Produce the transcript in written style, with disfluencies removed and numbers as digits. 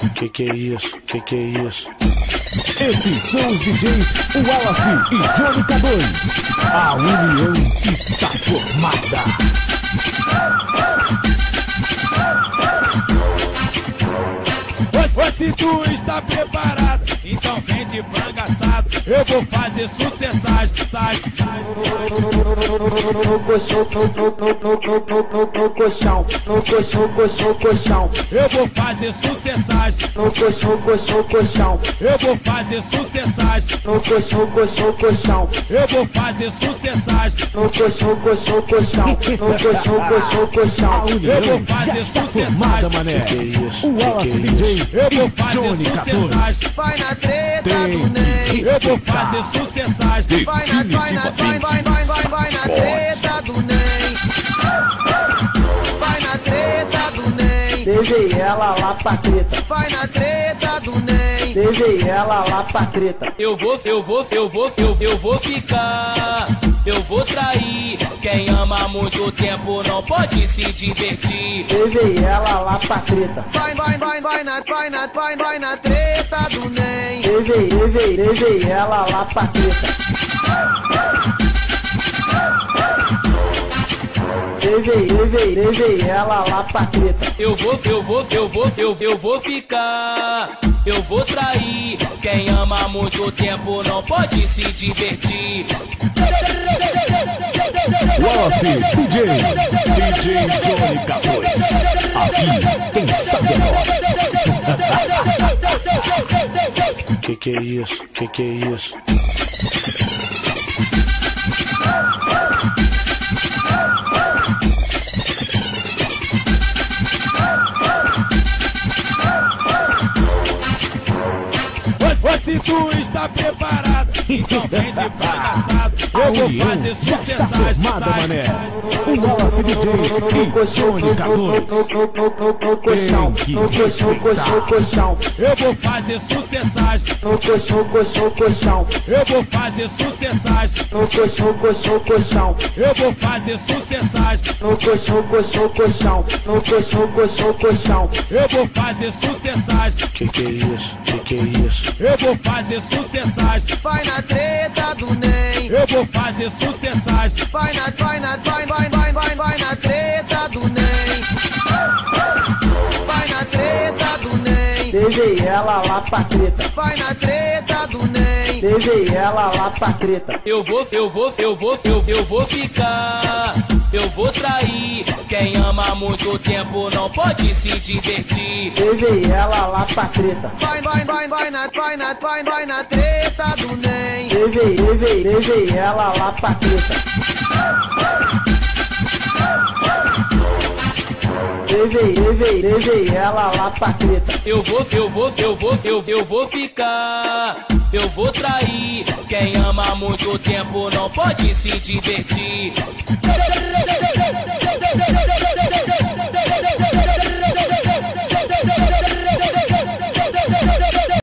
Que é isso? Que é isso? Esses são os DJs Wallace e Johnny K2. A união está formada. Se tu está preparado, então vem de frango assado. Eu vou fazer sucessagem, tá? No colchão, colchão. Eu vou fazer sucessagem. No colchão. Eu vou fazer sucessagem. No colchão. Eu vou fazer sucessagem. No colchão. Eu vou fazer Formada, sucessagem. mané. Que é isso? O Wallace Que é DJ isso? Eu vou e fazer Johnny K2. sucessagem. Vai na treta Tem do Ney. Eu vou fazer sucessagem. Vai na treta do Ney. Vai na treta do Ney. Levei ela lá pra treta. Vai na treta do Ney. Levei ela lá pra treta. Eu vou ficar, eu vou trair. Quem ama muito tempo não pode se divertir. Levei ela lá pra treta. Vai na treta do Ney. Levei ela lá pra treta. Levei ela lá pra treta. Eu vou ficar, eu vou trair. Quem ama muito tempo não pode se divertir. Wallace DJ Johnny K2. Aqui quem sabe é nós. Que é isso? Que é isso? Se tu está preparado, então vem de frango assado. Eu vou fazer sucessagem, Formada, tá? mané. O Wallace DJ e Johnny K2. Colchão. Eu vou fazer sucessagem. No colchão. Eu vou fazer sucessagem. No colchão. Eu vou fazer sucessagem. No colchão. Eu vou fazer sucessagem. Que é isso? Que é isso? Eu vou fazer sucessagem. Vai na treta do Ney. Eu vou fazer sucessagem. Vai na treta do Ney. Vai na treta do Ney. Levei ela lá pra treta. Vai na treta do Ney. Levei ela lá pra treta. Eu vou ficar, eu vou trair. Quem ama muito tempo não pode se divertir. Levei ela lá pra treta. Vai na treta do Ney. Levei ela lá pra treta. Levei ela lá pra treta. Eu vou ficar, eu vou trair. Quem ama muito tempo não pode se divertir.